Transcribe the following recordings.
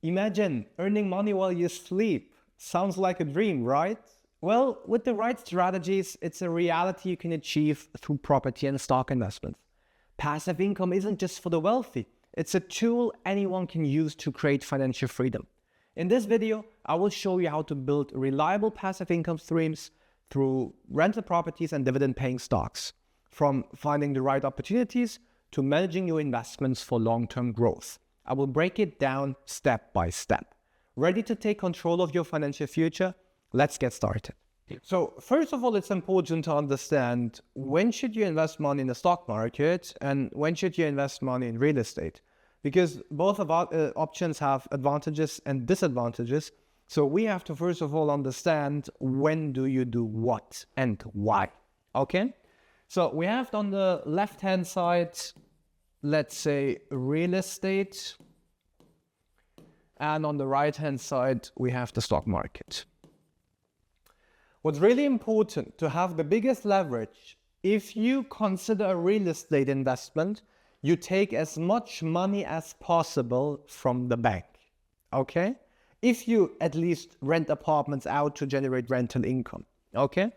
Imagine earning money while you sleep. Sounds like a dream, right? Well, with the right strategies, it's a reality you can achieve through property and stock investments. Passive income isn't just for the wealthy. It's a tool anyone can use to create financial freedom. In this video, I will show you how to build reliable passive income streams through rental properties and dividend-paying stocks, from finding the right opportunities to managing your investments for long-term growth. I will break it down step by step. Ready to take control of your financial future? Let's get started. So first of all, it's important to understand when should you invest money in the stock market and when should you invest money in real estate? Because both of our options have advantages and disadvantages. So we have to first of all understand when do you do what and why. Okay? So we have on the left-hand side, let's say real estate. And on the right-hand side, we have the stock market. What's really important to have the biggest leverage, if you consider a real estate investment, you take as much money as possible from the bank, okay? If you at least rent apartments out to generate rental income, okay?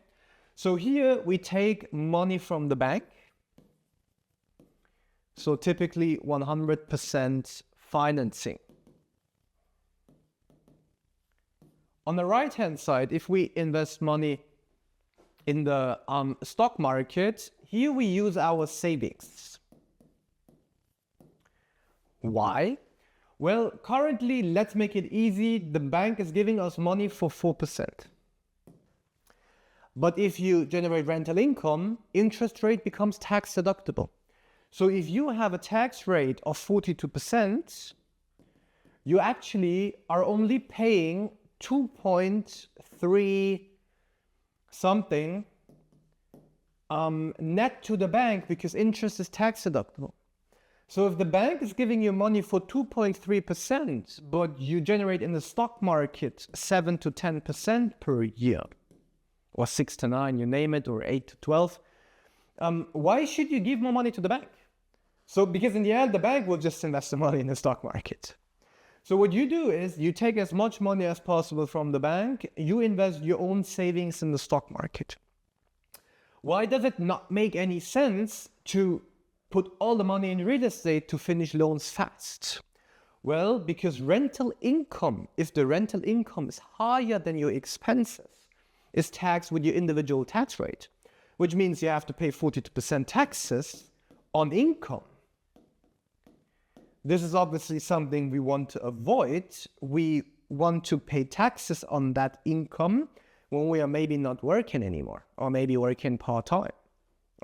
So here we take money from the bank. So typically 100% financing. On the right-hand side, if we invest money in the stock market, here we use our savings. Why? Well, currently, let's make it easy. The bank is giving us money for 4%. But if you generate rental income, interest rate becomes tax deductible. So if you have a tax rate of 42%, you actually are only paying 2.3 something net to the bank because interest is tax deductible. So if the bank is giving you money for 2.3%, but you generate in the stock market 7 to 10% per year, or 6 to 9, you name it, or 8 to 12, why should you give more money to the bank? So because in the end, the bank will just invest the money in the stock market. So what you do is you take as much money as possible from the bank, you invest your own savings in the stock market. Why does it not make any sense to put all the money in real estate to finish loans fast? Well, because rental income, if the rental income is higher than your expenses, is taxed with your individual tax rate, which means you have to pay 42% taxes on income. This is obviously something we want to avoid. We want to pay taxes on that income when we are maybe not working anymore, or maybe working part-time,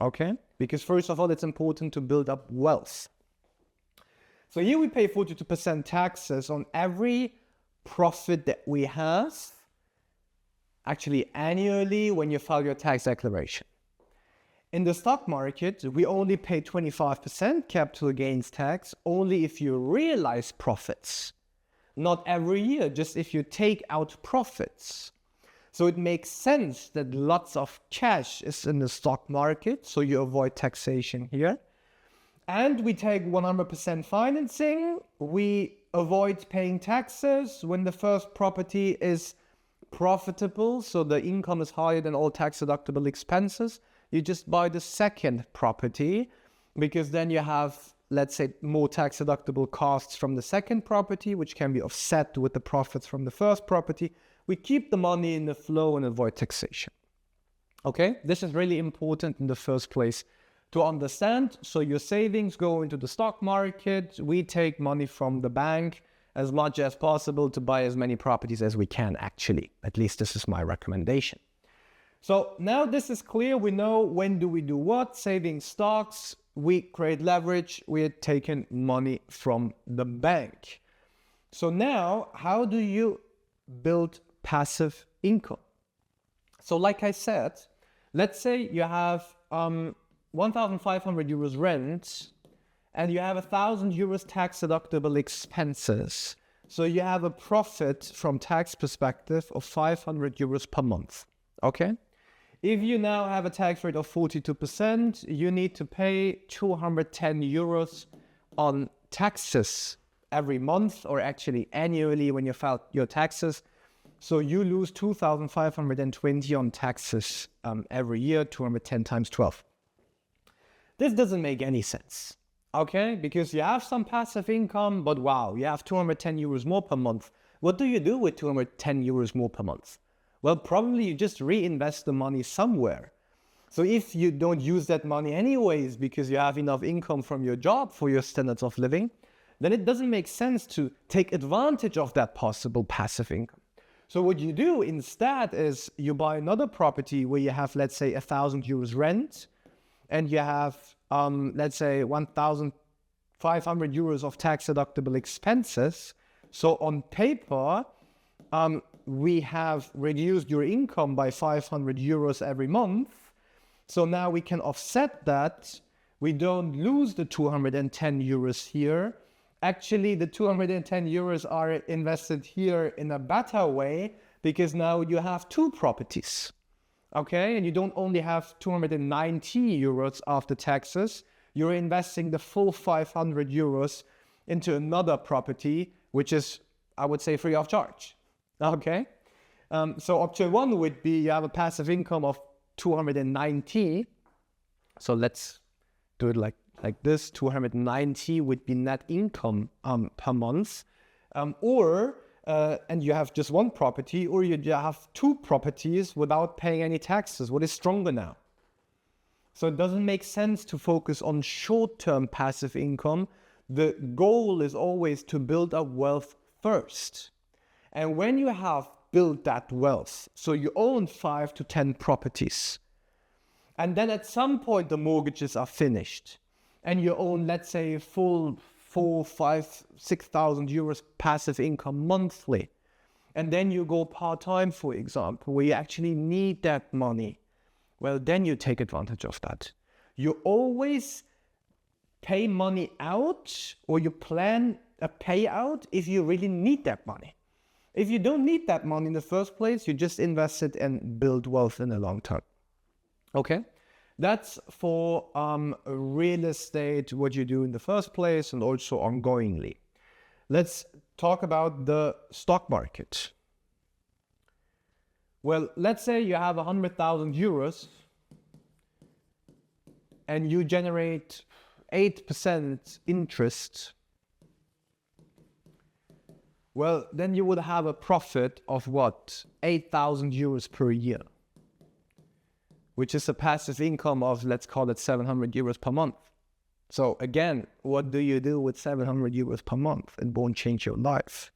okay? Because first of all, it's important to build up wealth. So here we pay 42% taxes on every profit that we have, actually annually when you file your tax declaration. In the stock market, we only pay 25% capital gains tax only if you realize profits. Not every year, just if you take out profits. So it makes sense that lots of cash is in the stock market, so you avoid taxation here. And we take 100% financing. We avoid paying taxes when the first property is profitable, so the income is higher than all tax deductible expenses. You just buy the second property because then you have, let's say, more tax deductible costs from the second property, which can be offset with the profits from the first property. We keep the money in the flow and avoid taxation. Okay, this is really important in the first place to understand. So your savings go into the stock market. We take money from the bank as much as possible to buy as many properties as we can, actually. At least this is my recommendation. So now this is clear. We know when do we do what. Saving stocks, we create leverage. We're taking money from the bank. So now, how do you build passive income? So like I said, let's say you have 1,500 euros rent and you have 1,000 euros tax deductible expenses. So you have a profit from tax perspective of 500 euros per month, okay? If you now have a tax rate of 42%, you need to pay 210 euros on taxes every month, or actually annually when you file your taxes. So you lose 2,520 on taxes every year, 210 times 12. This doesn't make any sense, okay? Because you have some passive income, but wow, you have 210 euros more per month. What do you do with 210 euros more per month? Well, probably you just reinvest the money somewhere. So if you don't use that money anyways because you have enough income from your job for your standards of living, then it doesn't make sense to take advantage of that possible passive income. So what you do instead is you buy another property where you have, let's say, 1,000 euros rent, and you have, let's say, 1,500 euros of tax deductible expenses. So on paper, we have reduced your income by 500 euros every month. So now we can offset that. We don't lose the 210 euros here. Actually, the 210 euros are invested here in a better way because now you have two properties. Okay, and you don't only have 290 euros after taxes, you're investing the full 500 euros into another property, which is, I would say, free of charge. Okay, so option one would be you have a passive income of 290. So let's do it like this. 290 would be net income per month, and you have just one property, or you have two properties without paying any taxes. What is stronger now? So it doesn't make sense to focus on short-term passive income. The goal is always to build up wealth first. And when you have built that wealth, so you own 5 to 10 properties, and then at some point the mortgages are finished, and you own, let's say, full 4, 5, 6,000 euros passive income monthly. And then you go part-time, for example, where you actually need that money. Well, then you take advantage of that. You always pay money out, or you plan a payout if you really need that money. If you don't need that money in the first place, you just invest it and build wealth in the long term. Okay? That's for real estate, what you do in the first place and also ongoingly. Let's talk about the stock market. Well, let's say you have 100,000 euros and you generate 8% interest. Well, then you would have a profit of what? 8,000 euros per year, which is a passive income of, let's call it 700 euros per month. So again, what do you do with 700 euros per month? It won't change your life.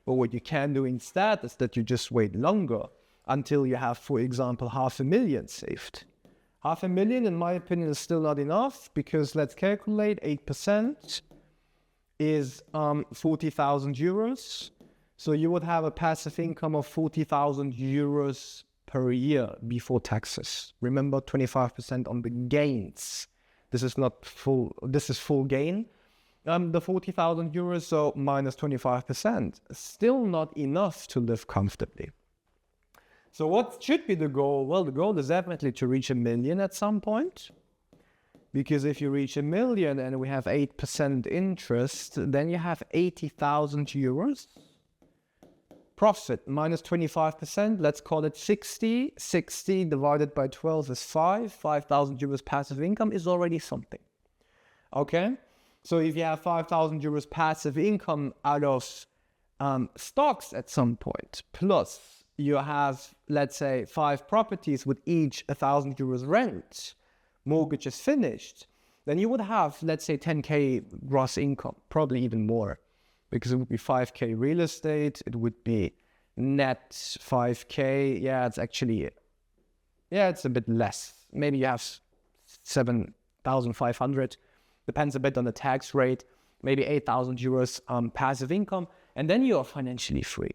But what you can do instead is that you just wait longer until you have, for example, 500,000 saved. 500,000, in my opinion, is still not enough because let's calculate 8% is 40,000 euros. So you would have a passive income of 40,000 euros per year before taxes. Remember, 25% on the gains. This is not full, this is full gain. The 40,000 euros, so minus 25%, still not enough to live comfortably. So what should be the goal? Well, the goal is definitely to reach 1 million at some point. Because if you reach 1 million and we have 8% interest, then you have 80,000 euros. Profit minus 25%, let's call it 60. 60 divided by 12 is 5. 5,000 euros passive income is already something. Okay? So if you have 5,000 euros passive income out of stocks at some point, plus you have, let's say, 5 properties with each 1,000 euros rent, mortgage is finished, then you would have, let's say, 10k gross income, probably even more, because it would be 5k real estate, it would be net 5k, it's a bit less. Maybe you have 7,500, depends a bit on the tax rate, maybe 8,000 euros passive income, and then you are financially free.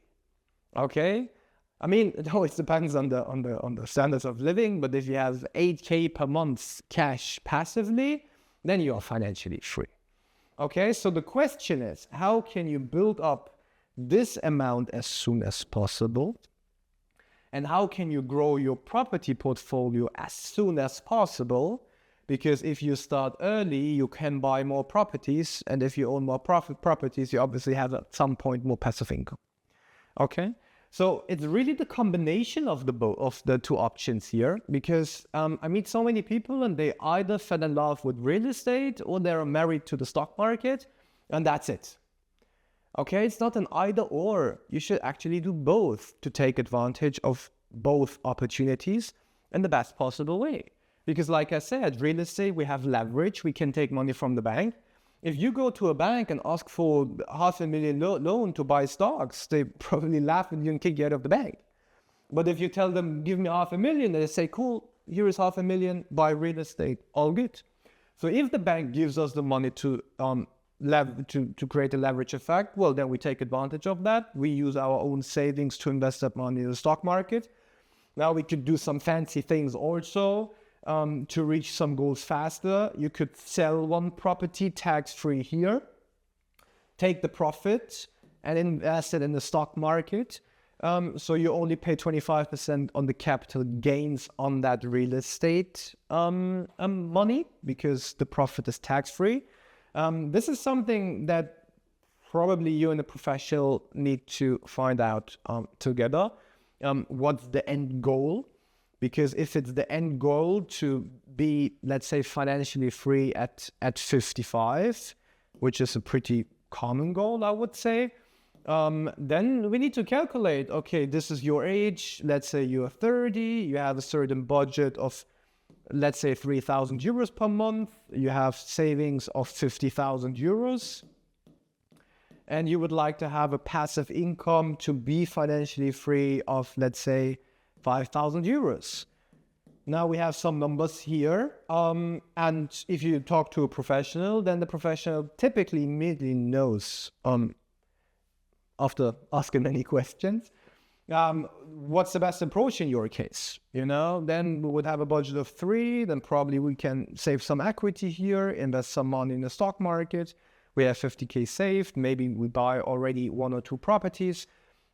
Okay? I mean, it always depends on the standards of living, but if you have 8k per month cash passively, then you are financially free. Okay, so the question is, how can you build up this amount as soon as possible? And how can you grow your property portfolio as soon as possible? Because if you start early, you can buy more properties. And if you own more properties, you obviously have at some point more passive income. Okay? So it's really the combination of the two options here, because I meet so many people and they either fell in love with real estate or they're married to the stock market, and that's it. Okay, it's not an either or. You should actually do both to take advantage of both opportunities in the best possible way. Because like I said, real estate, we have leverage. We can take money from the bank. If you go to a bank and ask for $500,000 loan to buy stocks, they probably laugh at you and kick you out of the bank. But if you tell them, give me $500,000, they say, cool, here is $500,000, buy real estate, all good. So if the bank gives us the money to create a leverage effect, well, then we take advantage of that. We use our own savings to invest that money in the stock market. Now we could do some fancy things also to reach some goals faster. You could sell one property tax-free here, take the profit and invest it in the stock market. So you only pay 25% on the capital gains on that real estate money, because the profit is tax-free. This is something that probably you and the professional need to find out together. What's the end goal? Because if it's the end goal to be, let's say, financially free at 55, which is a pretty common goal, I would say, then we need to calculate, okay, this is your age. Let's say you're 30, you have a certain budget of, let's say, 3,000 euros per month. You have savings of 50,000 euros. And you would like to have a passive income to be financially free of, let's say, 5,000 euros. Now we have some numbers here. And if you talk to a professional, then the professional typically immediately knows, after asking many questions, what's the best approach in your case? Then we would have a budget of 3, then probably we can save some equity here, invest some money in the stock market. We have 50K saved, maybe we buy already 1 or 2 properties.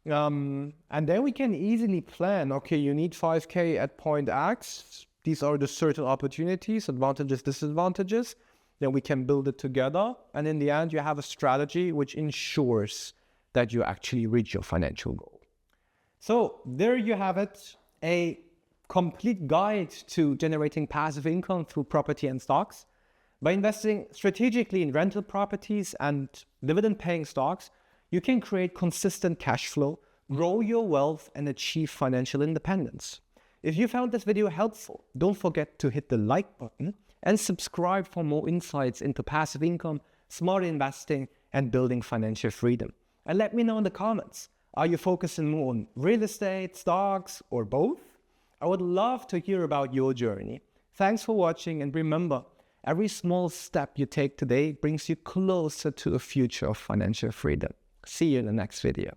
And then we can easily plan, okay, you need 5K at point X. These are the certain opportunities, advantages, disadvantages. Then we can build it together. And in the end, you have a strategy which ensures that you actually reach your financial goal. So there you have it, a complete guide to generating passive income through property and stocks. By investing strategically in rental properties and dividend-paying stocks, you can create consistent cash flow, grow your wealth, and achieve financial independence. If you found this video helpful, don't forget to hit the like button and subscribe for more insights into passive income, smart investing, and building financial freedom. And let me know in the comments, are you focusing more on real estate, stocks, or both? I would love to hear about your journey. Thanks for watching, and remember, every small step you take today brings you closer to a future of financial freedom. See you in the next video.